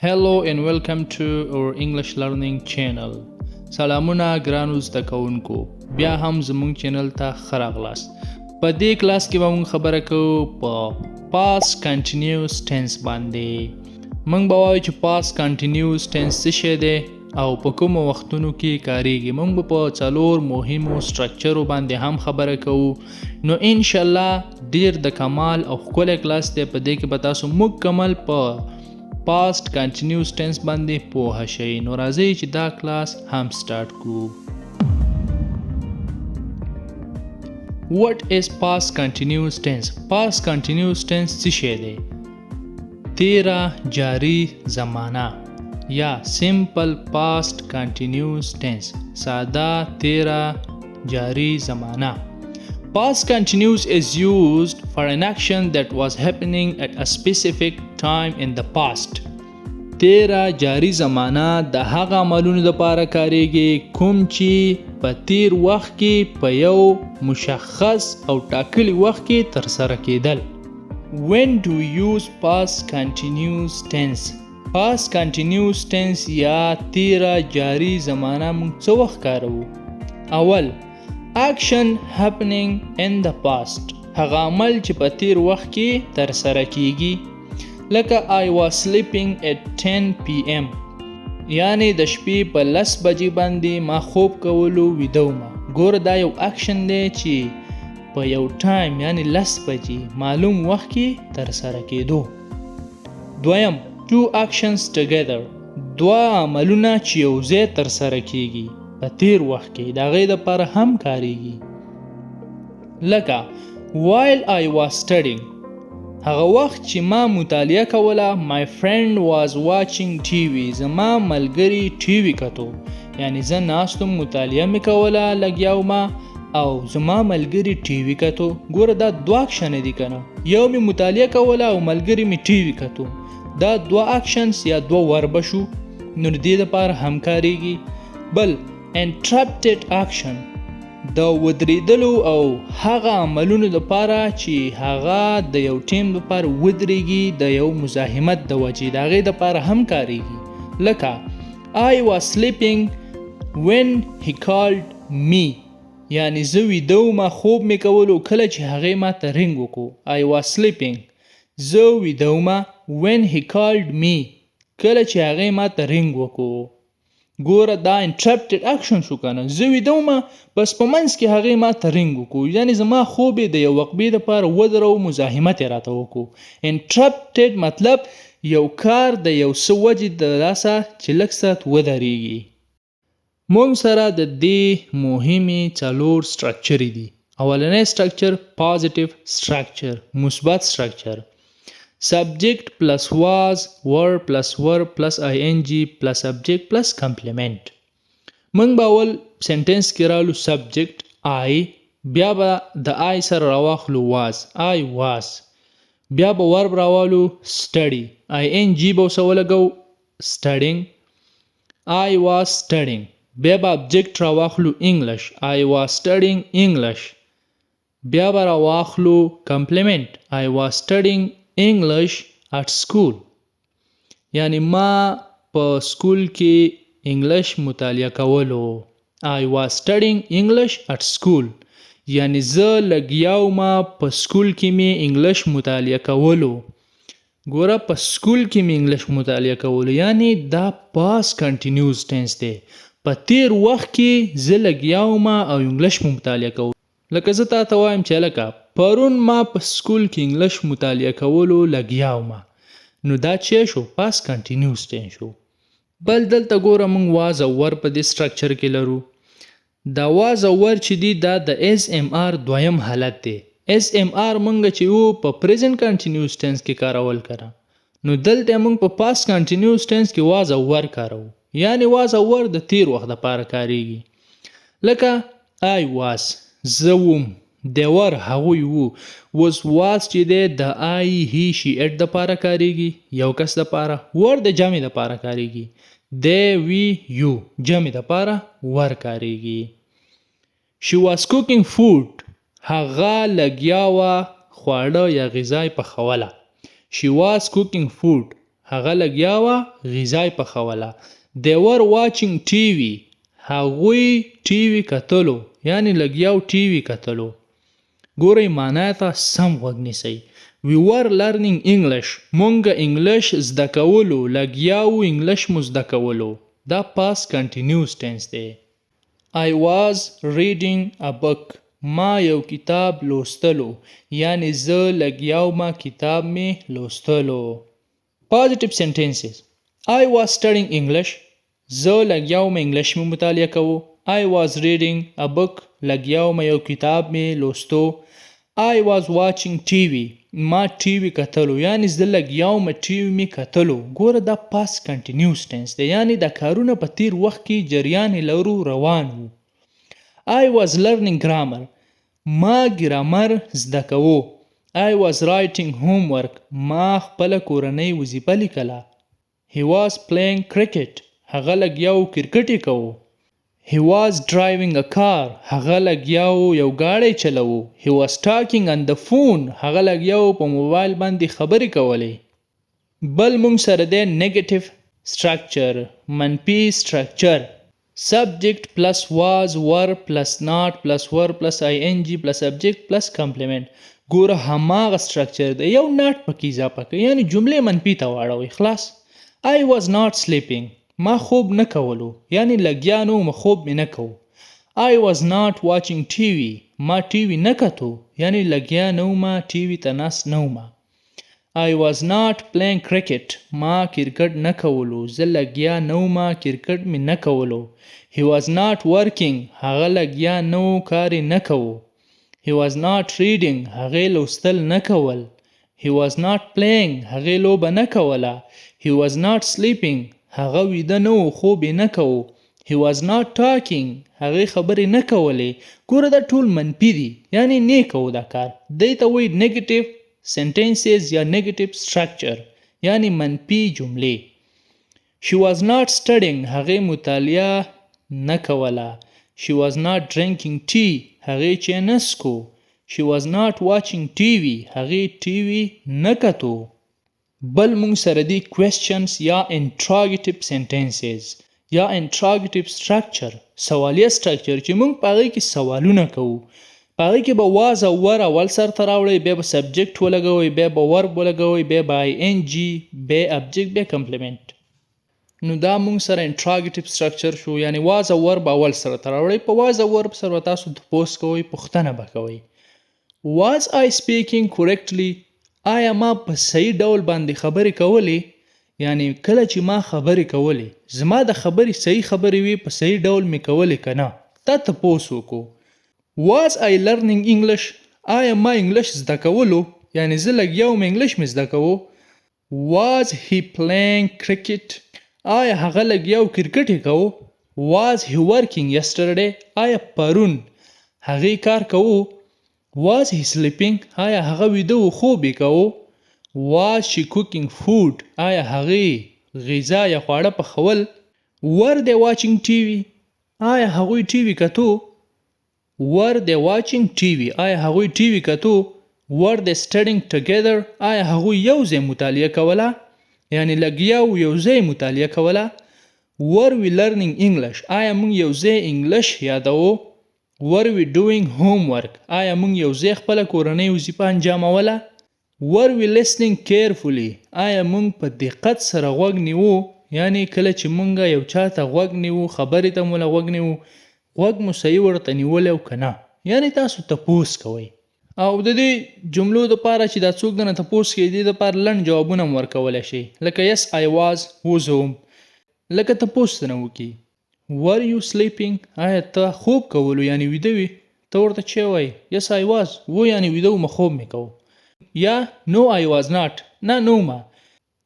Hello and welcome to our English learning channel. سلامونه ګرانو زده کوونکو، بیا هم زموږ چینل ته ښه راغلاست. په دې کلاس کې به موږ خبره کوو په past continuous tense باندې. موږ به وایو چې past continuous tense څه شی دی او په کومو وختونو کې کاریږي. موږ به په څلور مهمو سټرکچرو باندې هم خبره کوو. نو ان شاء الله ډیر د کمال او ښکلی کلاس دی. په دې کې به تاسو مکمل په past continuous tense باندې پوه شئ. نو راځئ چې دا کلاس هم سٹارټ کړو. What is past continuous tense? Past continuous tense څه شی دی؟ تیرا جاری زمانہ یا simple past continuous tense، ساده تیرا جاری زمانہ. Past continuous is used for an action that was happening at a specific time in the past. تیرا جاری زمانہ د هغه عملونو لپاره کاریږي کوم چې په تیر وخت کې په یو مشخص او ټاکلي وخت کې ترسره کېدل. When do we use past continuous tense? Past continuous tense یا تیرا جاری زمانہ موږ څه وخت کاروو؟ اول action happening in the past، هغه عمل چې په تیر وخت کې ترسره کیږي. لکه I was sleeping at 10 PM، یعنی د شپې په 10 بجې باندې ما خوب کولو ویده ومه. ګوره دا یو اکشن دی چې په یو ټایم یعنی 10 بجې معلوم وخت کې ترسره کېدو. دویم two actions together، دوه عملونه چې یو ځای ترسره کیږي په تیر وخت کې د هغې دپاره هم کاریږي. لکه while I was studying، هغه وخت چې ما مطالعه کوله my friend was watching TV، زما ملګري ټي وي کتو، یعنی زه ناستم مطالعه مې کوله لګیا ومه او زما ملګري ټي وي کتو. ګوره دا دوه اکشنه دي که نه، یو مې مطالعه کوله او ملګري مې ټي وي کتو. دا دوه اکشنز یا دوه وربه شو، نو د دې دپاره هم کاریږي. بل interrupted action، د ودرېدلو او هغه عملونو لپاره چې هغه د یو ټیم لپاره ودرېږي د یو مزاحمت د وجې، د هغې دپاره هم کاریږي. لکه I was sleeping when he called me، یعنی زه ویده ومه خوب مې کولو کله چې هغې ما ته رینګ وکړو. I was sleeping، زه ویده ومه when he called me، کله چې هغې ما ته رینګ وکړو. ګوره دا انټرپټډ اکشن شو که نه، زه ویده ومه بس په منځ کې هغې ما ته رینګ وکړو، یعنې زما خوب یې د یو وقبې دپاره ودرو، مزاحمت یې راته وکړو. انټرپټډ مطلب یو کار د یو څه وجې د لاسه چې لږ ساعت ودرېږي. موږ سره د دې مهمې څلور سټرکچرې دي. اولنی سټرکچر پازیټیو سټرکچر، مثبت سټرکچر. Subject plus was، were plus were plus ing plus subject plus complement. موږ به اول سنټنس کې رالو subject I، بیا به د I سره راواخلو was، I was. بیا به verb راوالو study، ing به ورسه ولګو studying، I was studying. بیا به object راواخلو English، I was studying English. بیا به راواخلو complement، I was studying English at school، یعنی ما په سکول کې انګلیش مطالعه کولو. I was studying English at school، یعنی زه لګیا ومه په سکول کې مې انګلیش مطالعه کولو. ګوره په سکول کې مې انګلیش مطالعه کولو، یعنی دا past continuous tense دی. په تیر وخت کې زه لګیا ومه او انګلیش مو مطالعه کولو. لکه زه تا ته وایم چې لکه پرون ما په سکول کې انګلیش مطالعه کولو لګیا ومه، نو دا چې شو past continuous tense شو. بل دلته ګوره موږ was او were په دې سټرکچر کې لرو. دا was او were چې دي دا د SMR دویم حالت دی. SMR موږ چې وو په present continuous tense کې کارول کړه، نو دلته موږ په past continuous tense کې was او were کارو، یعنی was او were د تیر وخت لپاره کاریږي. لکه I was، زه وم، they were، هغوی وو. was چې دی د I he she it دپاره کاریږي، یو کس دپاره. were د جمع دپاره کاریږي، they we you جمع دپاره were کاریږي. she was cooking food، هغه لګیا وه خواړه یا غذا یې پخوله. she was cooking food، هغه لګیا وه غذا یې پخوله. They were watching TV. هغوی ټي وي کتلو یعنی لګیاو ټي وي کتلو. ګورئ معنا ته سم غوږ نیسئ. We were learning English. مونږ انګلیش زده کولو لګیاو انګلیش مو زده کولو. دا past continuous tense دی. I was reading a book. ما یو کتاب لوستلو یعنی زه لګیاو ما کتاب می لوستلو. Positive sentences. I was studying English. زه لګیاو ما انګلیش می مطالعه کوو. I was reading a book. لګیاو ما یو کتاب می لوستو. I was watching TV. ما ټي وي کتلو یعنی زه لګیاو ما ټي وي می کتلو. ګوره دا past continuous tense دی یعنی دا کارونه په تیر وخت کې جریان لرو روان وو. I was learning grammar. ما ګرامر زده کوو. I was writing homework. ما خپله کورنۍ وظیفه لیکله. He was playing cricket. هغه لګیاو کرکټ یې کوو. He was driving a car. هغه لګیاو یو ګاډی چلوو. He was talking on the phone. هغه لګیاو په موبایل باندې خبرې کولې. بل مونږ سره دی negative structure. منفي structure. Subject plus was were plus not plus were plus ing plus subject plus complement. ګوره هماغه structure دی. یو not پکې اضافه کوي یعنی جملې منفي ته واړوي. خلاص. I was not sleeping. ما خوب نه کولو یعنی لګیا نو ما خوب می نه کوو. I was not watching TV. ما ټي وي نه کتو یعنی لګیا نو ما ټي وي ته ناست نه وم. I was not playing cricket. ما کرکټ نه کولو زه لګیا نو ما کرکټ می نه کولو. He was not working. هغه لګیا نو کار نه کوو. He was not reading. هغه لوستل نه کول. He was not playing. هغه لوبه نه کوله. He was not sleeping. هغه ویده نه و خوب یې نه کوو. He was not talking. هغې خبرې نه کولې. ګوره دا ټول منفي دي یعنی نه کوو دا کار. دې ته وایي negative sentences یا negative structure یعنی منفي جملې. She was not studying. هغې مطالعه نه کوله. She was not drinking tea. هغې چای نه څکو. She was not watching TV. هغې ټي وي نه کتو. بل مونږ سره دی questions یا interrogative sentences یا interrogative structure. سوالیه structure چې مونږ په هغې کې سوالونه کوو. په هغې کې به was او were اول سر ته راوړئ بیا به subject ولګوئ بیا به verb ولګوئ بیا به ing بیا object بیا complement. نو دا مونږ سره interrogative structure شو یعنی was او verb اول سره ته راوړئ. په was او verb سره تاسو تپوس کوئ پوښتنه به کوئ. Was I speaking correctly? آیا ما په صحیح ډول باندې خبرې کولې یعنی کله چې ما خبرې کولې زما د خبرې صحیح خبرې وي په صحیح ډول مې کولې که نه. دا تپوس وکړو. Was I learning English? آیا ما انګلیش زده کولو یعنی زه لګیا وم انګلیش مې زده کوو. Was he playing cricket? آیا هغه لګیا و کرکټ یې کوو. Was he working yesterday? آیا پرون هغې کار کوو. Was he sleeping? آیا هغه ویده و خوب یې کوو. Was she cooking food? آیا هغې غذا یا خواړه پخول. Were they watching TV? آیا هغوی ټي وي کتو. Were they watching TV? آیا هغوی ټي وي کتو. Were they studying together? آیا هغوی یو ځای مطالعه کوله یعنی لګیا و یو ځای مطالعه کوله. Were we learning English? آیا موږ یو ځای انګلیش یادوو. Were we doing homework? آیا مونږ یو ځای خپله کورنۍ وظیفه انجاموله. Were we listening carefully? آیا مونږ په دقت سره غوږ نیوو یعنی کله چې مونږ یو چا ته غوږ نیوو خبرې ته مو غوږ نیوو غوږ مو صحیح ورته نیولی او که نه یعنی تاسو تپوس کوئ. او د دې جملو دپاره چې دا څوک درنه تپوس کوي دې دپاره لنډ جوابونه هم ورکولی شئ لکه yes I was was home. لکه تپوس درنه وکړي Were you sleeping? آیا ته خوب کولو یعنی ویده وي. ته ورته چې وایي yes I was و یعنی ویده وم خوب مې کوو. یا no I was not نه نو ما.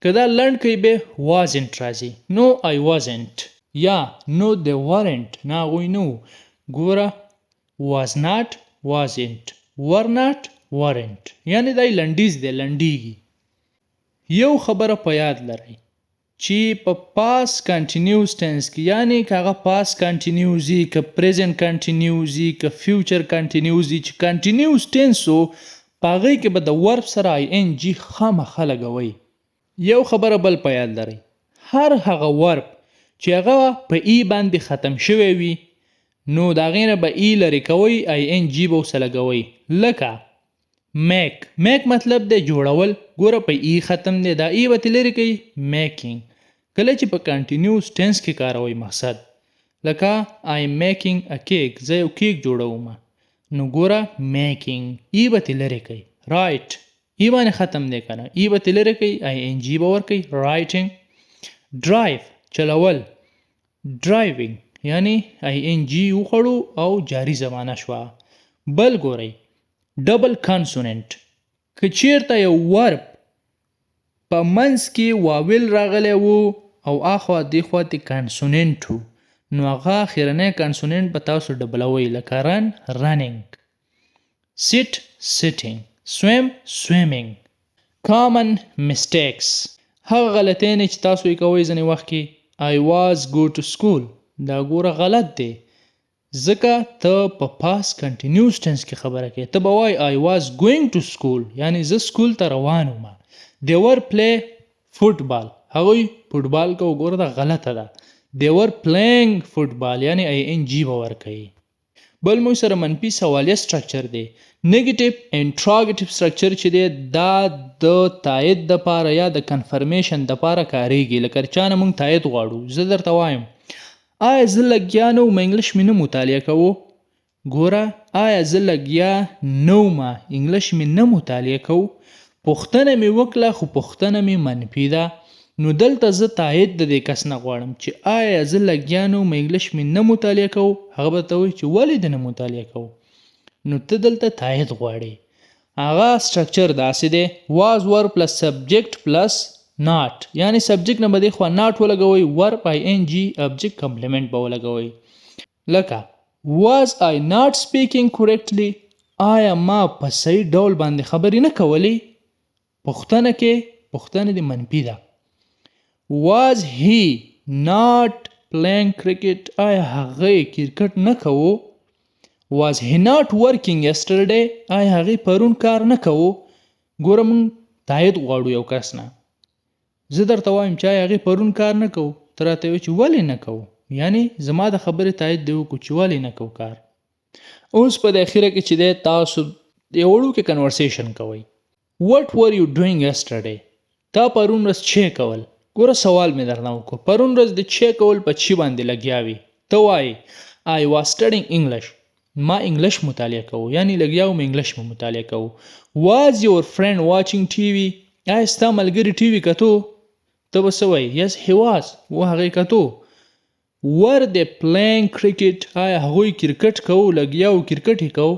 که دا لنډ کوي بیا wasn't راځي. No I wasn't. یا no they weren't نه هغوی نه وو. ګوره was not wasn't were not weren't یعنی دا لنډیز دی لنډیږي. یو خبره په یاد لرئ چې په past continuous tense کې یعنی که هغه past continuous وي که present continuous وي که future continuous وي چې continuous tense و په هغې کې به د verb سره ing خامخا لګوئ. یو خبره بل په یاد لرئ، هر هغه ورب چې هغه په ای باندې ختم شوی وي نو د هغې نه به ای لرې کوئ آی ان جي به ورسره لګوئ. لکه میک مطلب دی جوړول، ګوره په ای ختم دی، دا ای به ترې لرې کوئ میکینګ. کله چې په کنټینیوس ټینس کې کاروئ مقصد لکه آی میکینګ ا کیک، زه یو کیک جوړوم، نو ګوره میکینګ ای به ترې لرې کوئ. رایټ ای باندې ختم دی که نه، ای به ترې لرې کوئ آی ان جي به ورکوئ رایټینګ. ډرایو چلول، ډرایوینګ یعنی آی ان جي وخوړو او جاری زمانه شوه. بل ګورئ ډبل کانسوننټ، که چیرته یو ورب په منځ کې واول راغلی وو او اخوا دېخوا ته کانسوننټ وو نو هغه اخرنی کانسوننټ به تاسو ډبلوئ لکه رن رننګ، سیټ سیټینګ، سویم سویمینګ. کامن مسټیکس، هغه غلطۍ چې تاسو یې کوئ ځینې وخت کې I was go to school، دا ګوره غلط دی ځکه ته په پاس کنټینیوس ټینس کې خبره کوي، ته به وایې I was going to school یعنی زه سکول ته روان وم. they were play فوټبال، هغوی فوټبال کو، ګوره دا غلطه ده. they were playing فوټبال یعنی آی ان جي به ورکوي. بل موږ سره منفي سوالیه سټرکچر دی. نیگیټیو انټراګیټیو سټرکچر چې دی دا د تایید دپاره یا د کنفرمیشن دپاره کاریږي. لکه چا نه موږ تایید غواړو، زه درته وایم آیا زه لګیا نه وم انګلیش مې نه مطالعه کوو، ګوره آیا زه لګیا نه وم انګلیش مې نه مطالعه کوو، پوښتنه مې وکړه خو پوښتنه مې منفي ده، نو دلته زه تایید د دې کس نه غواړم چې آیا زه لګیا نه وم انګلیش مې نه مطالعه کوو، هغه به ته وایي چې ولې دې نه مطالعه کوو، نو ته دلته تایید غواړې. هغه سټرکچر داسې دی واز ور پلس سبجیکټ پلس ناٹ، یعنی سبجیکټ نه به دې خوا ناٹ ولګوئ، ورب آی ان جي ابجیکټ کمپلیمنټ به ولګوئ. لکه واز آی ناٹ سپیکینګ کریکټلی، آیا ما په صحیح ډول باندې خبرې نه کولې، پوښتنه کې پوښتنه دې منفي ده. واز هی ناٹ پلیینګ کرکټ، آیا هغه کرکټ نه کوو. was he not working yesterday، آیا هغې پرون کار نه کوو. ګوره موږ تایید غواړو یو کس نه، زه درته وایم چې آیا هغې پرون کار نه کوو، ته راته وایې چې ولې نه کوو، یعنی زما د خبرې تایید دې وکړو چې ولې نه کوو کار. اوس په د اخره کې چې دی تاسو یو وړوکی کنورسیشن کوئ. what were you doing yesterday، تا پرون ورځ چې کول. ګوره سوال مې درنه وکړو، پرون ورځ د چې کول په چې باندې لګیا وي، ته وایې I was studying English، ما انګلیش مطالعه کوو یعنی لګیا وم انګلیش مې مطالعه کوو. was your friend watching TV، آیا ستا ملګري ټي وي کتو، ته به څه وایې yes he was، و هغې کتو. were they playing cricket، آیا هغوی کرکټ کوو، لګیا وو کرکټ یې کوو،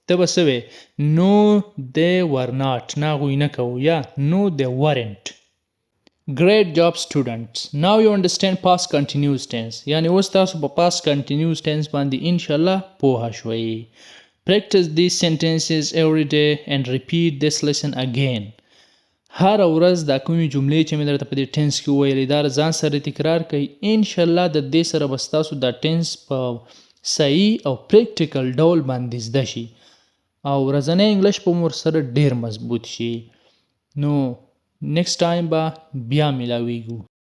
ته به څه وایې no they were not، نه هغوی نه کوو یا no they weren't. Great job students. Now you understand past continuous tense. یعنی اوس تاسو په past continuous tense باندې انشاءالله پوه شوئ. Practice these sentences every day and repeat this lesson again. هر ورځ دا کومې جملې چې مې درته په دې ټینس کې وویلې دا ځان سره تکرار کړئ، انشاءالله د دې سره به ستاسو دا ټینس په صحیح او پریکټیکل ډول باندې زده شي او ورځنی انګلیش په مو ورسره ډېر مضبوط شي. نو نیکسټ ټایم به بیا ملاویږو.